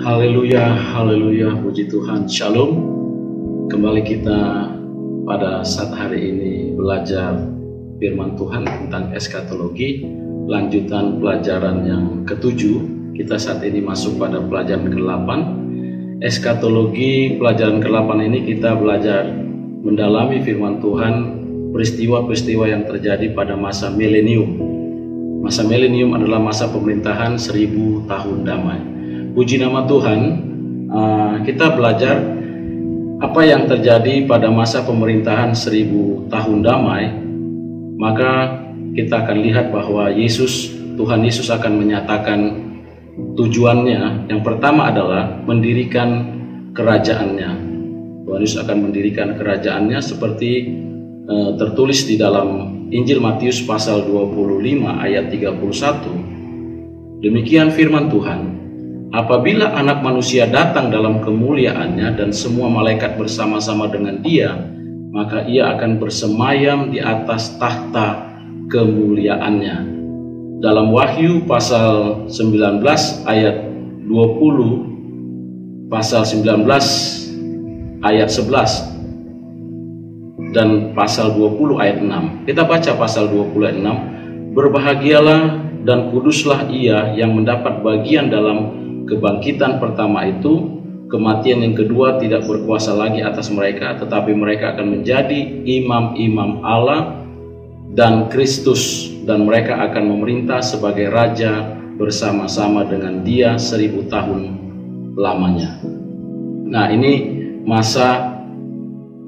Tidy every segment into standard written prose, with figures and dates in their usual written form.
Haleluya, haleluya, puji Tuhan, shalom. Kembali kita pada saat hari ini belajar firman Tuhan tentang eskatologi, lanjutan pelajaran yang ketujuh. Kita saat ini masuk pada pelajaran ke-8. Eskatologi pelajaran ke-8 ini kita belajar mendalami firman Tuhan, peristiwa-peristiwa yang terjadi pada masa milenium. Masa milenium adalah masa pemerintahan 1000 tahun damai. Puji nama Tuhan, kita belajar apa yang terjadi pada masa pemerintahan 1000 tahun damai. Maka kita akan lihat bahwa Tuhan Yesus akan menyatakan tujuannya. Yang pertama adalah mendirikan kerajaannya. Tuhan Yesus akan mendirikan kerajaannya seperti tertulis di dalam Injil Matius pasal 25 ayat 31. Demikian firman Tuhan. Apabila Anak Manusia datang dalam kemuliaannya dan semua malaikat bersama-sama dengan Dia, maka Ia akan bersemayam di atas tahta kemuliaannya. Dalam Wahyu pasal 19 ayat 20, pasal 19 ayat 11 dan pasal 20 ayat 6. Kita baca pasal 20 ayat 6. Berbahagialah dan kuduslah ia yang mendapat bagian dalam kebangkitan pertama itu. Kematian yang kedua tidak berkuasa lagi atas mereka, tetapi mereka akan menjadi imam-imam Allah dan Kristus, dan mereka akan memerintah sebagai raja bersama-sama dengan Dia 1000 tahun lamanya. Nah, ini masa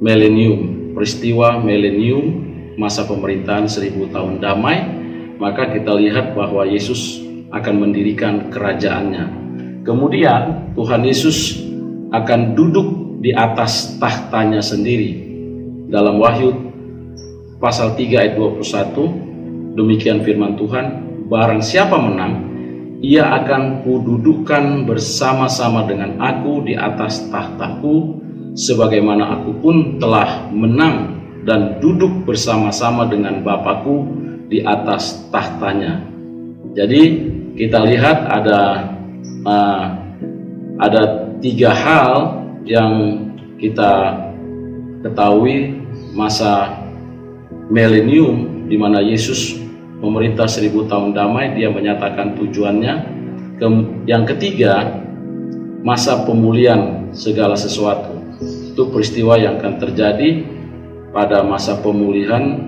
milenium, peristiwa milenium, masa pemerintahan 1000 tahun damai. Maka kita lihat bahwa Yesus akan mendirikan kerajaannya. Kemudian Tuhan Yesus akan duduk di atas tahtanya sendiri. Dalam Wahyu pasal 3 ayat 21, demikian firman Tuhan, barang siapa menang, ia akan kududukkan bersama-sama dengan aku di atas tahtaku, sebagaimana aku pun telah menang dan duduk bersama-sama dengan Bapakku di atas tahtanya. Jadi kita lihat ada 3 hal yang kita ketahui masa milenium di mana Yesus memerintah 1000 tahun damai. Dia menyatakan tujuannya. Yang ketiga, masa pemulihan segala sesuatu. Itu peristiwa yang akan terjadi pada masa pemulihan.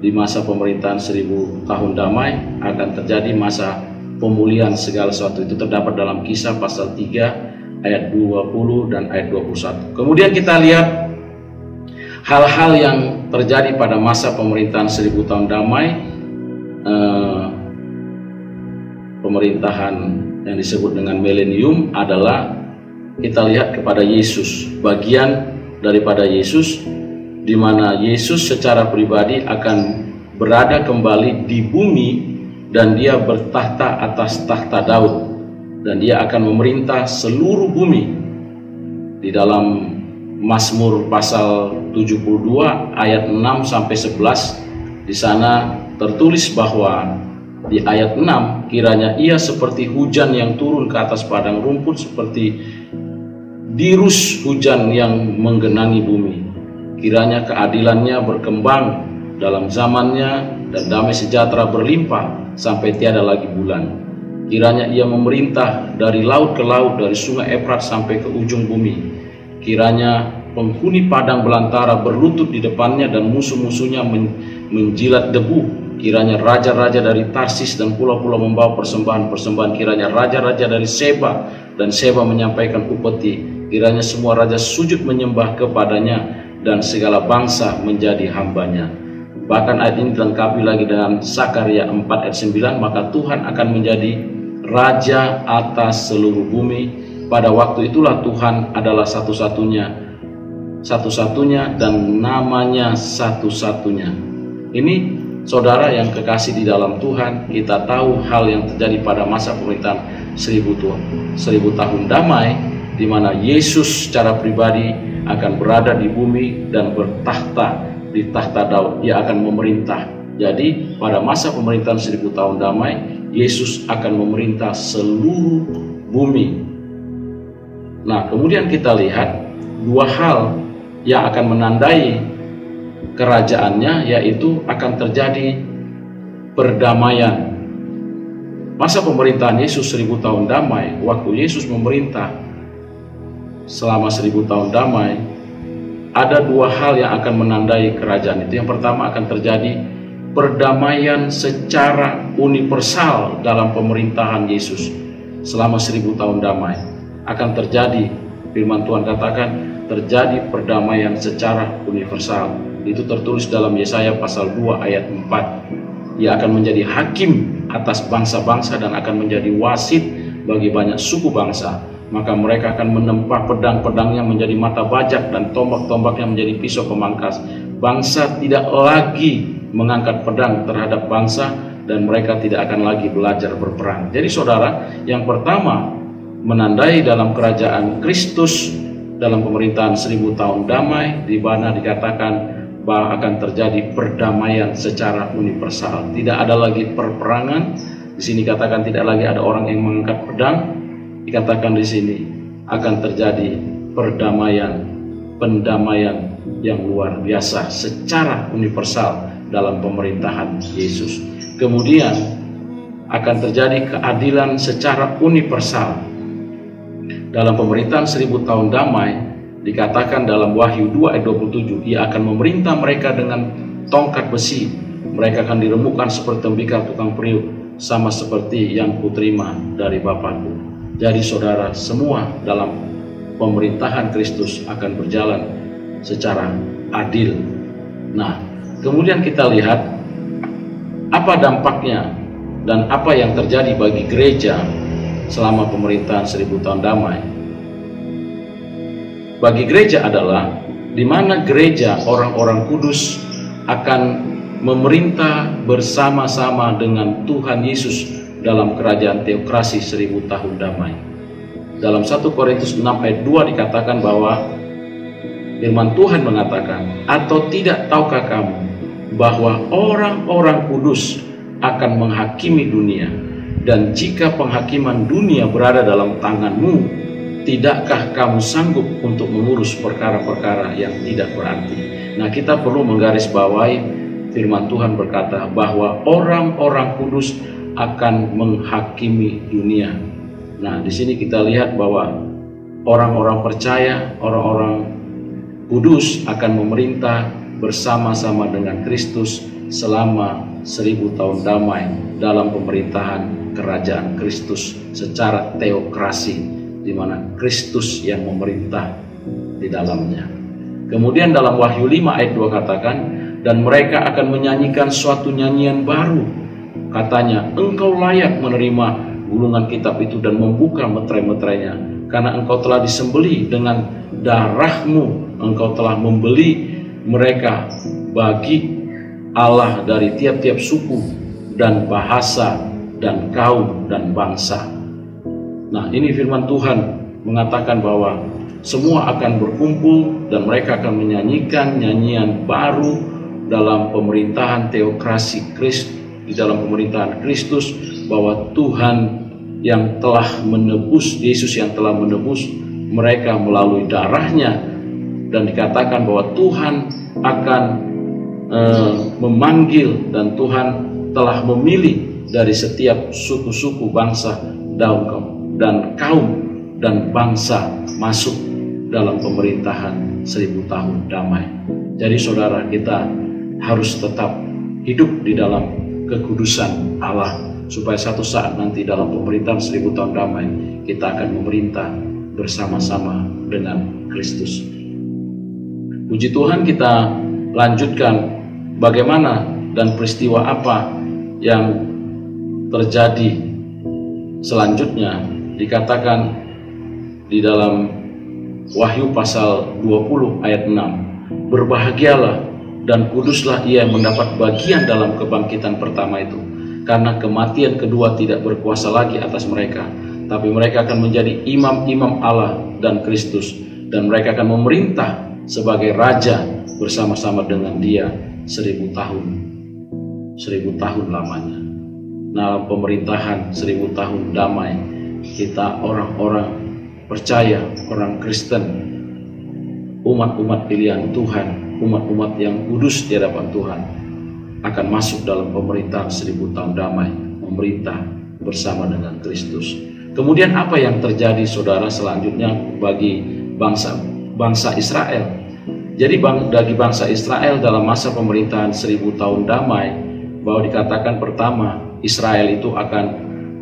Di masa pemerintahan 1000 tahun damai akan terjadi masa pemulihan segala sesuatu. Itu terdapat dalam Kisah pasal 3 ayat 20 dan ayat 21. Kemudian kita lihat hal-hal yang terjadi pada masa pemerintahan 1000 tahun damai. Pemerintahan yang disebut dengan milenium adalah kita lihat kepada Yesus, bagian daripada Yesus, di mana Yesus secara pribadi akan berada kembali di bumi, dan Dia bertahta atas tahta Daud, dan Dia akan memerintah seluruh bumi. Di dalam Mazmur pasal 72 ayat 6 sampai 11, di sana tertulis bahwa di ayat 6, kiranya Ia seperti hujan yang turun ke atas padang rumput, seperti dirus hujan yang menggenangi bumi. Kiranya keadilannya berkembang dalam zamannya, dan damai sejahtera berlimpah sampai tiada lagi bulan. Kiranya Ia memerintah dari laut ke laut, dari sungai Efrat sampai ke ujung bumi. Kiranya penghuni padang belantara berlutut di depannya, dan musuh-musuhnya menjilat debu. Kiranya raja-raja dari Tarsis dan pulau-pulau membawa persembahan-persembahan. Kiranya raja-raja dari Seba dan Seba menyampaikan upeti. Kiranya semua raja sujud menyembah kepadanya, dan segala bangsa menjadi hambanya. Bahkan ayat ini dilengkapi lagi dengan Zakaria 4 ayat 9, maka Tuhan akan menjadi raja atas seluruh bumi. Pada waktu itulah Tuhan adalah satu-satunya dan namanya satu-satunya. Ini saudara yang kekasih di dalam Tuhan, kita tahu hal yang terjadi pada masa pemerintahan 1000 tahun damai, di mana Yesus secara pribadi akan berada di bumi dan bertahta di tahta Daud. Ia akan memerintah. Jadi pada masa pemerintahan 1000 tahun damai, Yesus akan memerintah seluruh bumi. Nah, kemudian kita lihat dua hal yang akan menandai kerajaannya, yaitu akan terjadi perdamaian. Masa pemerintahan Yesus 1000 tahun damai, waktu Yesus memerintah selama 1000 tahun damai, ada dua hal yang akan menandai kerajaan itu. Yang pertama, akan terjadi perdamaian secara universal dalam pemerintahan Yesus selama 1000 tahun damai. Akan terjadi, firman Tuhan katakan, terjadi perdamaian secara universal. Itu tertulis dalam Yesaya pasal 2 ayat 4. Ia akan menjadi hakim atas bangsa-bangsa dan akan menjadi wasit bagi banyak suku bangsa. Maka mereka akan menempa pedang-pedangnya menjadi mata bajak dan tombak-tombaknya menjadi pisau pemangkas. Bangsa tidak lagi mengangkat pedang terhadap bangsa dan mereka tidak akan lagi belajar berperang. Jadi saudara, yang pertama menandai dalam kerajaan Kristus dalam pemerintahan 1000 tahun damai, di mana dikatakan bahwa akan terjadi perdamaian secara universal. Tidak ada lagi perperangan. Di sini katakan tidak lagi ada orang yang mengangkat pedang. Dikatakan di sini akan terjadi perdamaian, pendamaian yang luar biasa secara universal dalam pemerintahan Yesus. Kemudian akan terjadi keadilan secara universal dalam pemerintahan 1000 tahun damai. Dikatakan dalam Wahyu 2 ayat 27, ia akan memerintah mereka dengan tongkat besi. Mereka akan diremukkan seperti tembikar tukang periuk, sama seperti yang kuterima dari Bapakku. Jadi saudara, semua dalam pemerintahan Kristus akan berjalan secara adil. Nah, kemudian kita lihat apa dampaknya dan apa yang terjadi bagi gereja selama pemerintahan 1000 tahun damai. Bagi gereja adalah di mana gereja orang-orang kudus akan memerintah bersama-sama dengan Tuhan Yesus dalam kerajaan teokrasi 1000 tahun damai. Dalam 1 Korintus 6 ayat 2 dikatakan bahwa firman Tuhan mengatakan, atau tidak tahukah kamu bahwa orang-orang kudus akan menghakimi dunia, dan jika penghakiman dunia berada dalam tanganmu, tidakkah kamu sanggup untuk mengurus perkara-perkara yang tidak berarti? Nah, kita perlu menggarisbawahi firman Tuhan berkata bahwa orang-orang kudus akan menghakimi dunia. Nah, di sini kita lihat bahwa orang-orang percaya, orang-orang kudus akan memerintah bersama-sama dengan Kristus selama 1000 tahun damai dalam pemerintahan kerajaan Kristus secara teokrasi, di mana Kristus yang memerintah di dalamnya. Kemudian dalam Wahyu 5 ayat 2 katakan, dan mereka akan menyanyikan suatu nyanyian baru. Katanya, engkau layak menerima gulungan kitab itu dan membuka meterai-meterainya, karena engkau telah disembelih dengan darahmu, engkau telah membeli mereka bagi Allah dari tiap-tiap suku dan bahasa dan kaum dan bangsa. Nah, ini firman Tuhan mengatakan bahwa semua akan berkumpul dan mereka akan menyanyikan nyanyian baru dalam pemerintahan teokrasi Kristus, di dalam pemerintahan Kristus, bahwa Tuhan yang telah menebus, Yesus yang telah menebus mereka melalui darahnya, dan dikatakan bahwa Tuhan akan memanggil dan Tuhan telah memilih dari setiap suku-suku, bangsa, dan kaum dan bangsa masuk dalam pemerintahan 1000 tahun damai. Jadi saudara, kita harus tetap hidup di dalam kekudusan Allah, supaya satu saat nanti dalam pemerintahan 1000 tahun damai kita akan memerintah bersama-sama dengan Kristus. Puji Tuhan, kita lanjutkan bagaimana dan peristiwa apa yang terjadi selanjutnya. Dikatakan di dalam Wahyu pasal 20 ayat 6, berbahagialah dan kuduslah ia yang mendapat bagian dalam kebangkitan pertama itu, karena kematian kedua tidak berkuasa lagi atas mereka, tapi mereka akan menjadi imam-imam Allah dan Kristus, dan mereka akan memerintah sebagai raja bersama-sama dengan dia 1000 tahun. 1000 tahun lamanya. Dalam pemerintahan 1000 tahun damai, kita orang-orang percaya, orang Kristen, umat-umat pilihan Tuhan, umat-umat yang kudus di hadapan Tuhan, akan masuk dalam pemerintahan 1000 tahun damai, memerintah bersama dengan Kristus. Kemudian apa yang terjadi, saudara, selanjutnya bagi bangsa Israel? Jadi bagi bangsa Israel dalam masa pemerintahan 1000 tahun damai, bahwa dikatakan pertama, Israel itu akan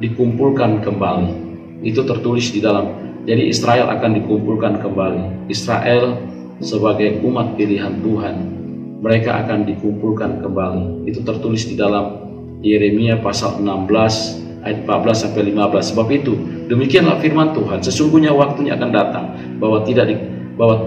dikumpulkan kembali. Itu tertulis di dalam, jadi Israel akan dikumpulkan kembali. Israel sebagai umat pilihan Tuhan, mereka akan dikumpulkan kembali. Itu tertulis di dalam Yeremia pasal 16 ayat 14 sampai 15. Sebab itu demikianlah firman Tuhan, sesungguhnya waktunya akan datang bahwa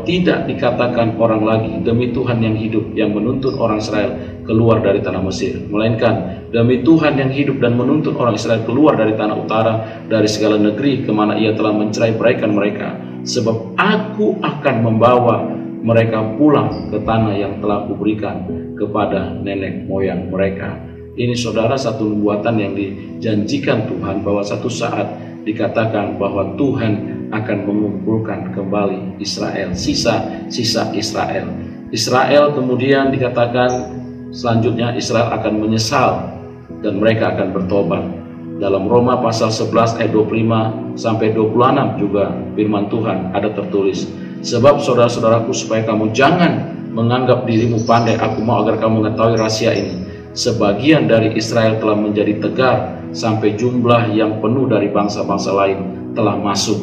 tidak dikatakan orang lagi, demi Tuhan yang hidup yang menuntun orang Israel keluar dari tanah Mesir, melainkan demi Tuhan yang hidup dan menuntun orang Israel keluar dari tanah utara, dari segala negeri kemana ia telah mencerai-beraikan mereka. Sebab aku akan membawa mereka pulang ke tanah yang telah kuberikan kepada nenek moyang mereka. Ini, saudara, satu nubuatan yang dijanjikan Tuhan, bahwa satu saat dikatakan bahwa Tuhan akan mengumpulkan kembali Israel, sisa Israel. Israel kemudian dikatakan selanjutnya Israel akan menyesal dan mereka akan bertobat. Dalam Roma pasal 11 ayat 25 sampai 26 juga firman Tuhan ada tertulis, sebab saudara-saudaraku, supaya kamu jangan menganggap dirimu pandai, aku mau agar kamu mengetahui rahasia ini. Sebagian dari Israel telah menjadi tegar, sampai jumlah yang penuh dari bangsa-bangsa lain telah masuk.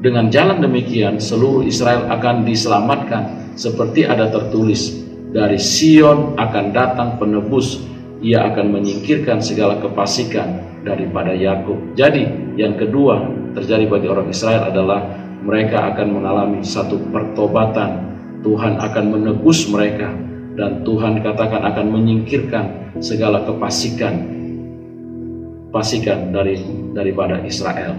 Dengan jalan demikian seluruh Israel akan diselamatkan, seperti ada tertulis, dari Sion akan datang penebus, ia akan menyingkirkan segala kefasikan daripada Yakub. Jadi yang kedua terjadi bagi orang Israel adalah mereka akan mengalami satu pertobatan. Tuhan akan menebus mereka, dan Tuhan katakan akan menyingkirkan segala kefasikan daripada Israel.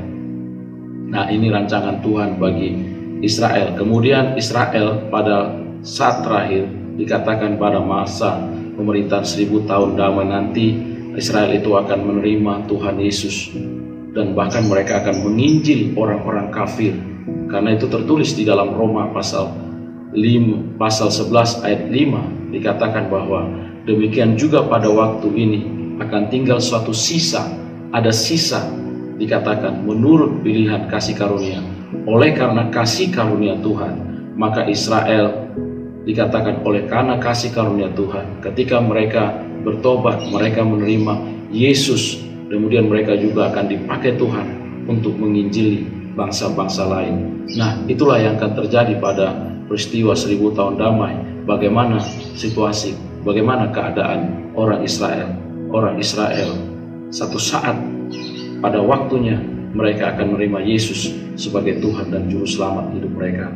Nah, ini rancangan Tuhan bagi Israel. Kemudian Israel pada saat terakhir dikatakan pada masa pemerintahan 1000 tahun damai nanti, Israel itu akan menerima Tuhan Yesus, dan bahkan mereka akan menginjil orang-orang kafir. Karena itu tertulis di dalam Roma pasal 11 ayat 5, dikatakan bahwa demikian juga pada waktu ini akan tinggal suatu sisa, ada sisa, dikatakan menurut pilihan kasih karunia. Oleh karena kasih karunia Tuhan, maka Israel dikatakan oleh karena kasih karunia Tuhan, ketika mereka bertobat, mereka menerima Yesus, kemudian mereka juga akan dipakai Tuhan untuk menginjili bangsa-bangsa lain. Nah, itulah yang akan terjadi pada peristiwa 1000 tahun damai. Bagaimana situasi, bagaimana keadaan orang Israel. Orang Israel satu saat pada waktunya mereka akan menerima Yesus sebagai Tuhan dan Juru Selamat hidup mereka.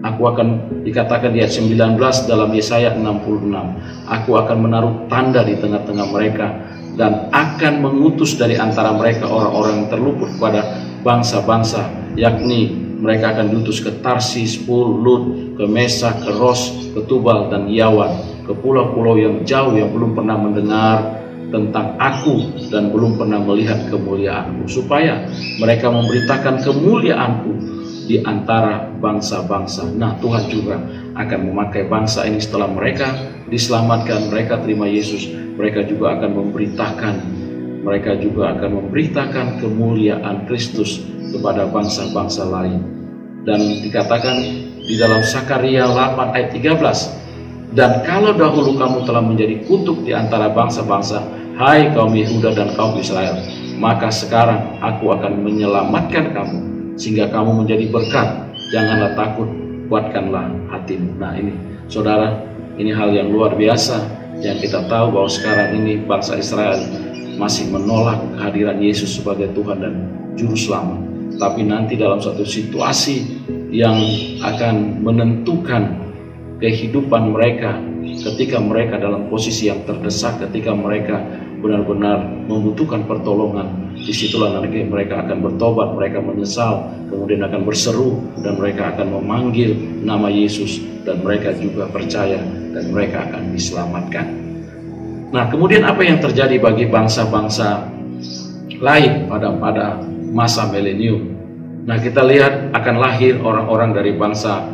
Aku akan, dikatakan di ayat 19 dalam Yesaya 66, aku akan menaruh tanda di tengah-tengah mereka dan akan mengutus dari antara mereka orang-orang yang terluput kepada bangsa-bangsa, yakni mereka akan diutus ke Tarsis, Lut, ke Mesa, ke Ros, ke Tubal dan Yawan, ke pulau-pulau yang jauh yang belum pernah mendengar tentang aku dan belum pernah melihat kemuliaanku, supaya mereka memberitakan kemuliaanku di antara bangsa-bangsa. Nah, Tuhan juga akan memakai bangsa ini setelah mereka diselamatkan, mereka terima Yesus, mereka juga akan memberitakan kemuliaan Kristus kepada bangsa-bangsa lain. Dan dikatakan di dalam Sakaria 8 ayat 13, dan kalau dahulu kamu telah menjadi kutuk di antara bangsa-bangsa, hai kaum Yehuda dan kaum Israel, maka sekarang aku akan menyelamatkan kamu, sehingga kamu menjadi berkat. Janganlah takut, kuatkanlah hatimu. Nah, ini, saudara, ini hal yang luar biasa yang kita tahu, bahwa sekarang ini bangsa Israel masih menolak kehadiran Yesus sebagai Tuhan dan Juru Selamat. Tapi nanti dalam suatu situasi yang akan menentukan kehidupan mereka, ketika mereka dalam posisi yang terdesak, ketika mereka benar-benar membutuhkan pertolongan, disitulah nanti mereka akan bertobat, mereka menyesal, kemudian akan berseru, dan mereka akan memanggil nama Yesus, dan mereka juga percaya, dan mereka akan diselamatkan. Nah, kemudian apa yang terjadi bagi bangsa-bangsa lain pada masa milenium. Nah, kita lihat akan lahir orang-orang dari bangsa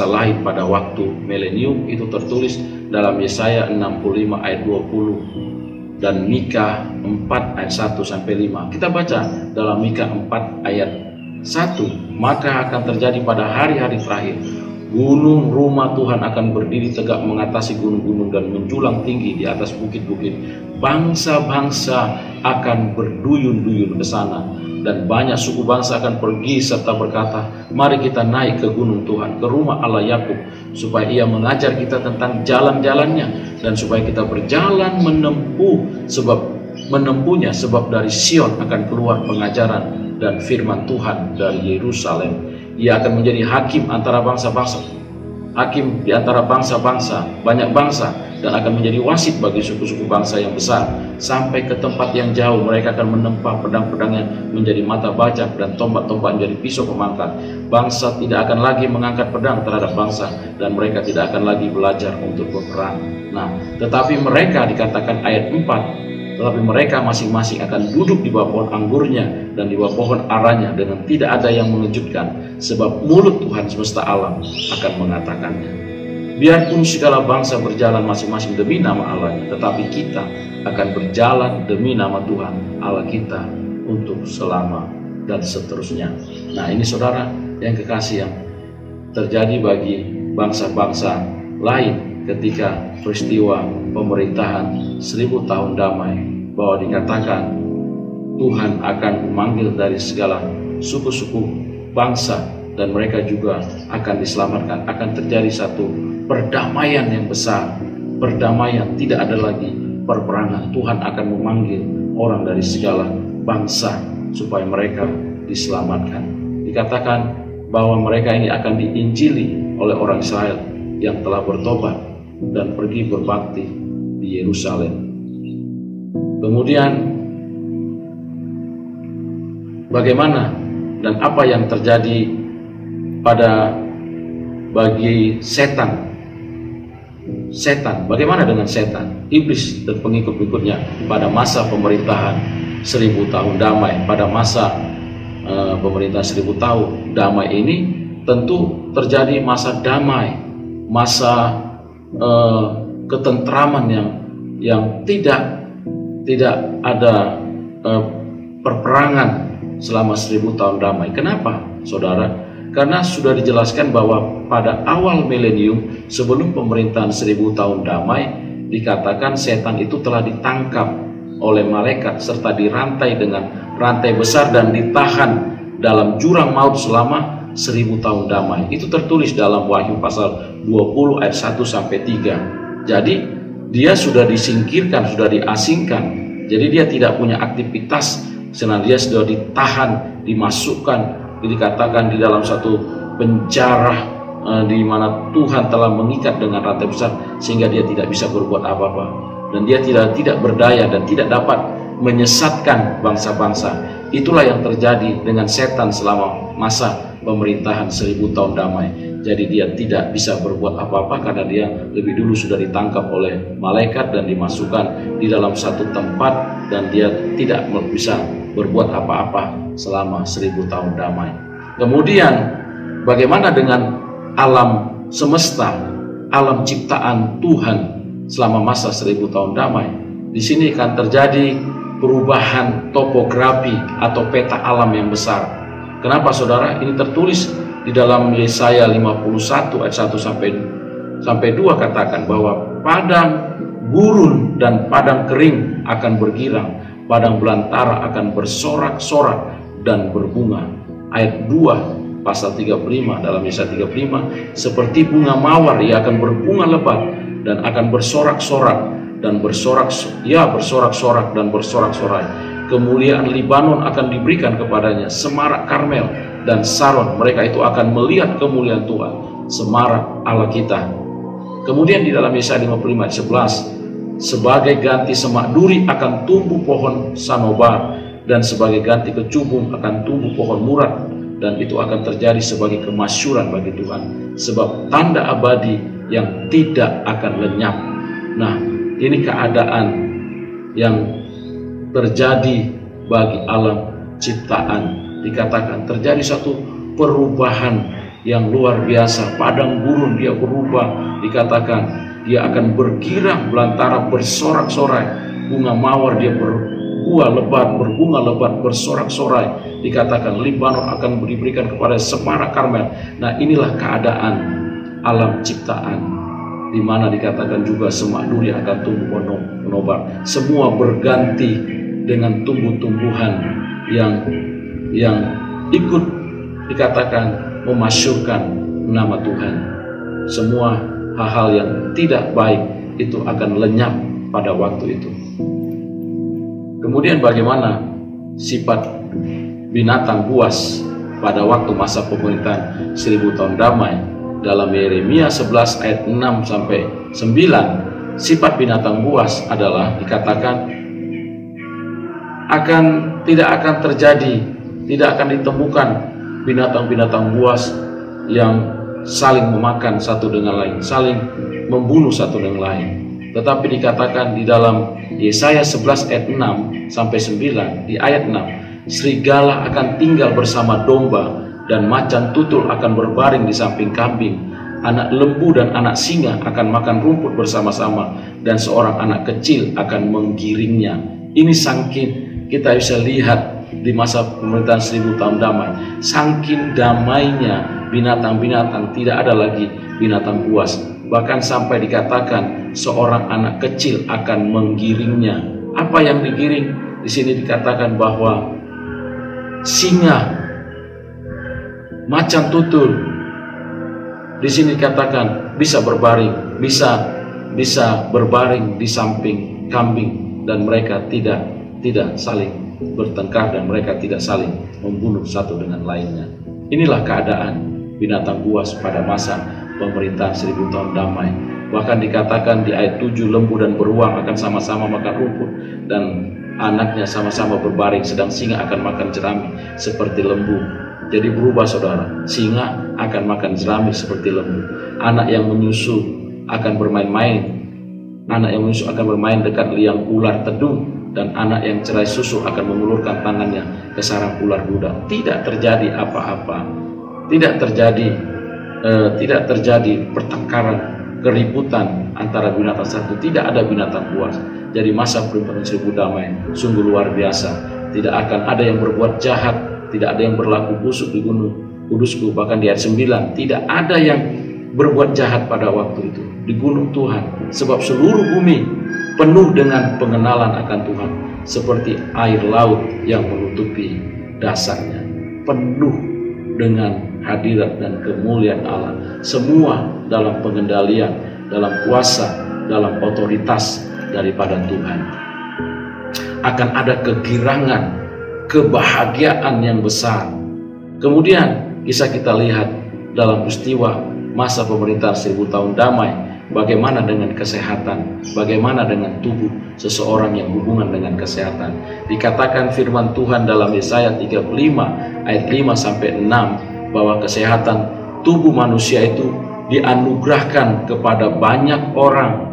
lain pada waktu milenium. Itu tertulis dalam Yesaya 65 ayat 20 dan Mika 4 ayat 1 sampai 5. Kita baca dalam Mika 4 ayat 1, maka akan terjadi pada hari-hari terakhir, gunung rumah Tuhan akan berdiri tegak mengatasi gunung-gunung dan menjulang tinggi di atas bukit-bukit. Bangsa-bangsa akan berduyun-duyun ke sana, dan banyak suku bangsa akan pergi serta berkata, mari kita naik ke gunung Tuhan, ke rumah Allah Yakub, supaya ia mengajar kita tentang jalan-jalannya, dan supaya kita berjalan menempuhnya, sebab dari Sion akan keluar pengajaran dan firman Tuhan dari Yerusalem. Ia akan menjadi hakim antara bangsa-bangsa, hakim di antara bangsa-bangsa, banyak bangsa, dan akan menjadi wasit bagi suku-suku bangsa yang besar. Sampai ke tempat yang jauh, mereka akan menempa pedang-pedangnya menjadi mata bajak dan tombak-tombak menjadi pisau pemangkat. Bangsa tidak akan lagi mengangkat pedang terhadap bangsa, dan mereka tidak akan lagi belajar untuk berperang. Nah, tetapi mereka, dikatakan ayat 4, tetapi mereka masing-masing akan duduk di bawah pohon anggurnya dan di bawah pohon aranya, dengan tidak ada yang mengejutkan, sebab mulut Tuhan semesta alam akan mengatakannya. Biarpun segala bangsa berjalan masing-masing demi nama Allahnya, tetapi kita akan berjalan demi nama Tuhan Allah kita untuk selama dan seterusnya. Nah, ini saudara yang kekasih, yang terjadi bagi bangsa-bangsa lain ketika peristiwa pemerintahan 1000 tahun damai, bahwa dikatakan Tuhan akan memanggil dari segala suku-suku bangsa, dan mereka juga akan diselamatkan. Akan terjadi satu perdamaian yang besar, perdamaian, tidak ada lagi perperangan. Tuhan akan memanggil orang dari segala bangsa supaya mereka diselamatkan. Dikatakan bahwa mereka ini akan diinjili oleh orang Israel yang telah bertobat dan pergi berbakti di Yerusalem. Kemudian bagaimana dan apa yang terjadi bagi setan? Bagaimana dengan setan, iblis dan pengikut-pengikutnya pada masa pemerintahan 1000 tahun damai? Pada masa pemerintahan 1000 tahun damai ini tentu terjadi masa damai, masa ketentraman yang tidak ada perperangan selama 1000 tahun damai. Kenapa, saudara? Karena sudah dijelaskan bahwa pada awal milenium, sebelum pemerintahan 1000 tahun damai, dikatakan setan itu telah ditangkap oleh malaikat serta dirantai dengan rantai besar dan ditahan dalam jurang maut selama 1000 tahun damai. Itu tertulis dalam Wahyu pasal 20 ayat 1 sampai 3. Jadi dia sudah disingkirkan, sudah diasingkan. Jadi dia tidak punya aktivitas, karena dia sudah ditahan, dimasukkan, dikatakan di dalam satu penjara di mana Tuhan telah mengikat dengan rantai besar, sehingga dia tidak bisa berbuat apa-apa, dan dia tidak berdaya dan tidak dapat menyesatkan bangsa-bangsa. Itulah yang terjadi dengan setan selama masa pemerintahan 1000 tahun damai. Jadi dia tidak bisa berbuat apa-apa karena dia lebih dulu sudah ditangkap oleh malaikat dan dimasukkan di dalam satu tempat, dan dia tidak bisa berbuat apa-apa selama 1000 tahun damai. Kemudian bagaimana dengan alam semesta, alam ciptaan Tuhan selama masa 1000 tahun damai? Di sini akan terjadi perubahan topografi atau peta alam yang besar. Kenapa, saudara? Ini tertulis di dalam Yesaya 51 ayat 1 sampai 2, katakan bahwa padang gurun dan padang kering akan bergirang, padang belantara akan bersorak-sorak dan berbunga. Ayat 2 pasal 35 dalam Yesaya 35, seperti bunga mawar ia akan berbunga lebat dan akan bersorak-sorak dan bersorak-sorak dan bersorak-sorai. Kemuliaan Libanon akan diberikan kepadanya, semarak Karmel dan Saron, mereka itu akan melihat kemuliaan Tuhan, semarak Allah kita. Kemudian di dalam Yesaya 55 ayat 11, sebagai ganti semak duri akan tumbuh pohon sanobar, dan sebagai ganti kecubung akan tumbuh pohon murad, dan itu akan terjadi sebagai kemasyuran bagi Tuhan, sebab tanda abadi yang tidak akan lenyap. Nah, ini keadaan yang terjadi bagi alam ciptaan dikatakan terjadi satu perubahan yang luar biasa. Padang gurun dia berubah, dikatakan dia akan bergirang belantara bersorak-sorai. Bunga mawar dia berbunga lebat bersorak-sorai. Dikatakan Libanon akan diberikan kepada Semara Karmel. Nah, inilah keadaan alam ciptaan, di mana dikatakan juga semak duri akan tumbuh menobar. Semua berganti dengan tumbuh-tumbuhan yang ikut dikatakan memasyurkan nama Tuhan. Semua hal-hal yang tidak baik itu akan lenyap pada waktu itu. Kemudian bagaimana sifat binatang buas pada waktu masa pemerintahan 1000 tahun damai? Dalam Yeremia 11 ayat 6 sampai 9, sifat binatang buas adalah dikatakan tidak akan terjadi, tidak akan ditemukan binatang-binatang buas yang saling memakan satu dengan lain, saling membunuh satu dengan lain. Tetapi dikatakan di dalam Yesaya 11 ayat 6 sampai 9, di ayat 6, serigala akan tinggal bersama domba dan macan tutul akan berbaring di samping kambing. Anak lembu dan anak singa akan makan rumput bersama-sama, dan seorang anak kecil akan menggiringnya. Ini saking kita bisa lihat di masa pemerintahan 1000 tahun damai, saking damainya binatang-binatang, tidak ada lagi binatang buas. Bahkan sampai dikatakan seorang anak kecil akan menggiringnya. Apa yang digiring? Di sini dikatakan bahwa singa, macan tutul, di sini dikatakan bisa berbaring, bisa berbaring di samping kambing, dan mereka tidak saling bertengkar dan mereka tidak saling membunuh satu dengan lainnya. Inilah keadaan binatang buas pada masa pemerintahan 1000 tahun damai. Bahkan dikatakan di ayat 7, lembu dan beruang akan sama-sama makan rumput dan anaknya sama-sama berbaring, sedang singa akan makan jerami seperti lembu. Jadi berubah saudara, singa akan makan jerami seperti lembu. Anak yang menyusu akan bermain dekat liang ular tedung, dan anak yang cerai susu akan mengulurkan tangannya ke sarang ular duda. Tidak terjadi apa-apa, tidak terjadi pertengkaran, keributan antara binatang satu, tidak ada binatang buas. Jadi masa pemerintahan 1000 damai sungguh luar biasa. Tidak akan ada yang berbuat jahat, tidak ada yang berlaku busuk di Gunung Kudusku. Bahkan di ayat 9, tidak ada yang berbuat jahat pada waktu itu di gunung Tuhan, sebab seluruh bumi penuh dengan pengenalan akan Tuhan, seperti air laut yang menutupi dasarnya, penuh dengan hadirat dan kemuliaan Allah. Semua dalam pengendalian, dalam kuasa, dalam otoritas daripada Tuhan. Akan ada kegirangan, kebahagiaan yang besar. Kemudian kisah kita lihat dalam peristiwa masa pemerintahan 1000 tahun damai, bagaimana dengan kesehatan, bagaimana dengan tubuh seseorang yang hubungan dengan kesehatan. Dikatakan firman Tuhan dalam Yesaya 35 ayat 5 sampai 6 bahwa kesehatan tubuh manusia itu dianugerahkan kepada banyak orang.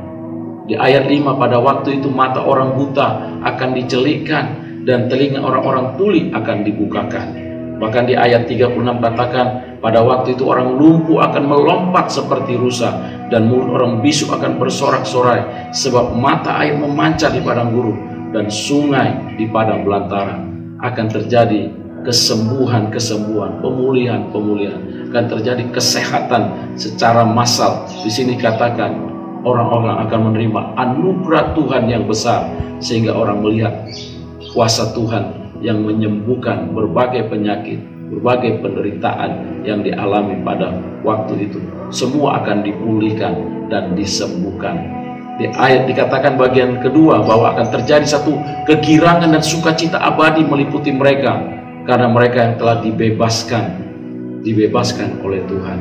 Di ayat 5, pada waktu itu mata orang buta akan dicelikkan dan telinga orang-orang tuli akan dibukakan. Bahkan di ayat 36 katakan, pada waktu itu orang lumpuh akan melompat seperti rusa, dan mulut orang bisu akan bersorak-sorai, sebab mata air memancar di padang gurun dan sungai di padang belantara. Akan terjadi kesembuhan, pemulihan, akan terjadi kesehatan secara massal. Di sini katakan orang-orang akan menerima anugerah Tuhan yang besar, sehingga orang melihat kuasa Tuhan yang menyembuhkan berbagai penyakit, berbagai penderitaan yang dialami pada waktu itu. Semua akan dipulihkan dan disembuhkan. Di ayat dikatakan bagian kedua bahwa akan terjadi satu kegirangan dan sukacita abadi meliputi mereka, karena mereka yang telah dibebaskan oleh Tuhan.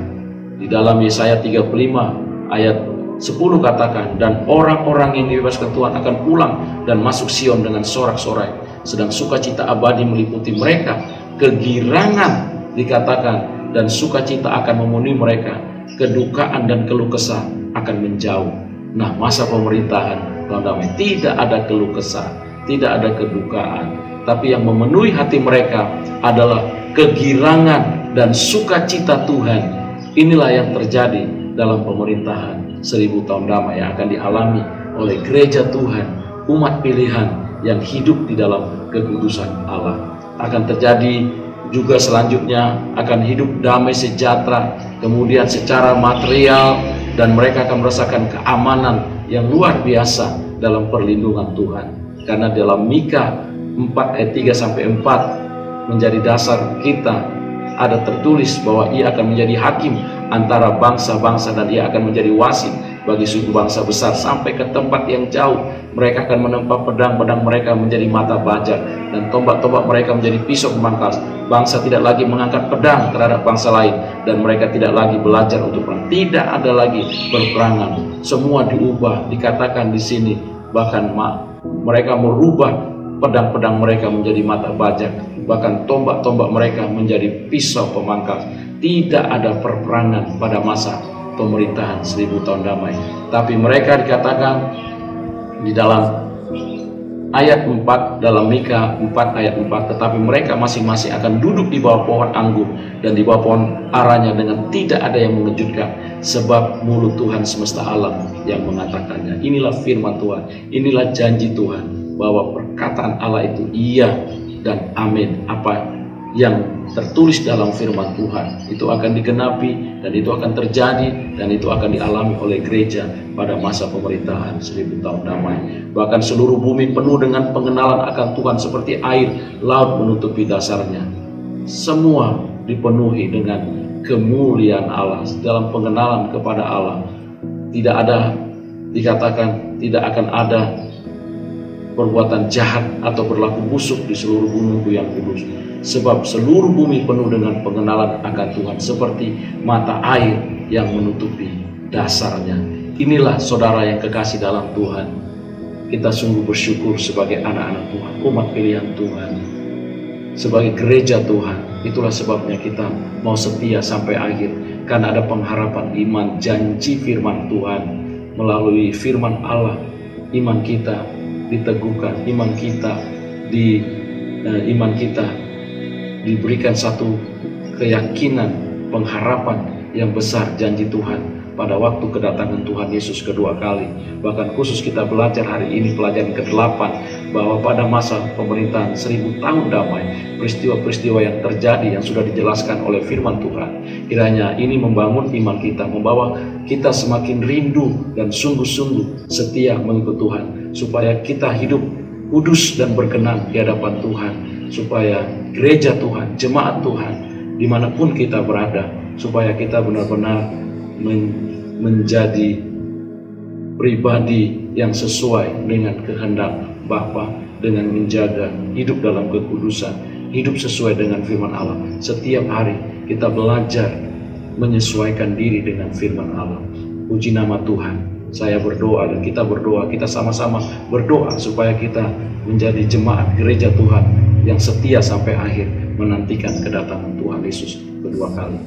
Di dalam Yesaya 35 ayat 10 katakan, dan orang-orang yang dibebaskan Tuhan akan pulang dan masuk Sion dengan sorak-sorai, sedang sukacita abadi meliputi mereka. Kegirangan dikatakan dan sukacita akan memenuhi mereka, kedukaan dan keluh kesah akan menjauh. Nah, masa pemerintahan tahun damai tidak ada keluh kesah, tidak ada kedukaan, tapi yang memenuhi hati mereka adalah kegirangan dan sukacita Tuhan. Inilah yang terjadi dalam pemerintahan 1000 tahun damai yang akan dialami oleh gereja Tuhan, umat pilihan yang hidup di dalam kekudusan Allah. Akan terjadi juga selanjutnya, akan hidup damai sejahtera, kemudian secara material, dan mereka akan merasakan keamanan yang luar biasa dalam perlindungan Tuhan. Karena dalam Mika 4 ayat 3-4 menjadi dasar kita, ada tertulis bahwa ia akan menjadi hakim antara bangsa-bangsa dan ia akan menjadi wasit bagi suku bangsa besar sampai ke tempat yang jauh. Mereka akan menempa pedang-pedang mereka menjadi mata bajak dan tombak-tombak mereka menjadi pisau pemangkas. Bangsa tidak lagi mengangkat pedang terhadap bangsa lain dan mereka tidak lagi belajar untuk perang. Tidak ada lagi perperangan. Semua diubah, dikatakan di sini bahkan mereka merubah pedang-pedang mereka menjadi mata bajak, bahkan tombak-tombak mereka menjadi pisau pemangkas. Tidak ada perperangan pada masa pemerintahan 1000 tahun damai. Tapi mereka dikatakan di dalam ayat 4, dalam Mika 4 ayat 4, tetapi mereka masing-masing akan duduk di bawah pohon anggur dan di bawah pohon aranya dengan tidak ada yang mengejutkan, sebab mulut Tuhan semesta alam yang mengatakannya. Inilah firman Tuhan, inilah janji Tuhan, bahwa perkataan Allah itu iya dan amin. Apa yang tertulis dalam firman Tuhan itu akan digenapi dan itu akan terjadi dan itu akan dialami oleh gereja pada masa pemerintahan 1000 tahun damai. Bahkan seluruh bumi penuh dengan pengenalan akan Tuhan seperti air laut menutupi dasarnya. Semua dipenuhi dengan kemuliaan Allah dalam pengenalan kepada Allah. Tidak ada, dikatakan tidak akan ada perbuatan jahat atau berlaku busuk di seluruh bumi yang kudus, sebab seluruh bumi penuh dengan pengenalan akan Tuhan seperti mata air yang menutupi dasarnya. Inilah saudara yang kekasih dalam Tuhan, kita sungguh bersyukur sebagai anak-anak Tuhan, umat pilihan Tuhan, sebagai gereja Tuhan. Itulah sebabnya kita mau setia sampai akhir, karena ada pengharapan iman janji firman Tuhan. Melalui firman Allah, iman kita diteguhkan, iman kita diberikan satu keyakinan, pengharapan yang besar janji Tuhan pada waktu kedatangan Tuhan Yesus kedua kali. Bahkan khusus kita belajar hari ini pelajaran ke-8 bahwa pada masa pemerintahan 1000 tahun damai, peristiwa-peristiwa yang terjadi yang sudah dijelaskan oleh firman Tuhan, kiranya ini membangun iman kita, membawa kita semakin rindu dan sungguh-sungguh setia mengikut Tuhan, supaya kita hidup kudus dan berkenan di hadapan Tuhan, supaya gereja Tuhan, jemaat Tuhan, dimanapun kita berada, supaya kita benar-benar menjadi pribadi yang sesuai dengan kehendak Bapa, dengan menjaga hidup dalam kekudusan, hidup sesuai dengan firman Allah. Setiap hari kita belajar menyesuaikan diri dengan firman Allah. Puji nama Tuhan. Saya berdoa dan kita berdoa, kita sama-sama berdoa supaya kita menjadi jemaat gereja Tuhan yang setia sampai akhir, menantikan kedatangan Tuhan Yesus kedua kali.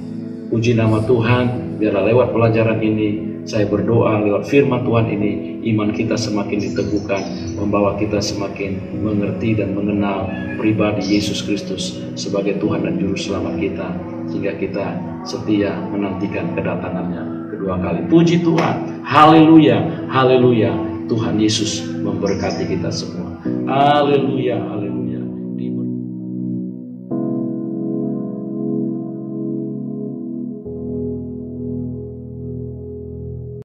Puji nama Tuhan, biarlah lewat pelajaran ini, saya berdoa lewat firman Tuhan ini, iman kita semakin diteguhkan, membawa kita semakin mengerti dan mengenal pribadi Yesus Kristus sebagai Tuhan dan Juru Selamat kita, sehingga kita setia menantikan kedatangannya kedua kali. Puji Tuhan, haleluya, haleluya. Tuhan Yesus memberkati kita semua. Haleluya, haleluya.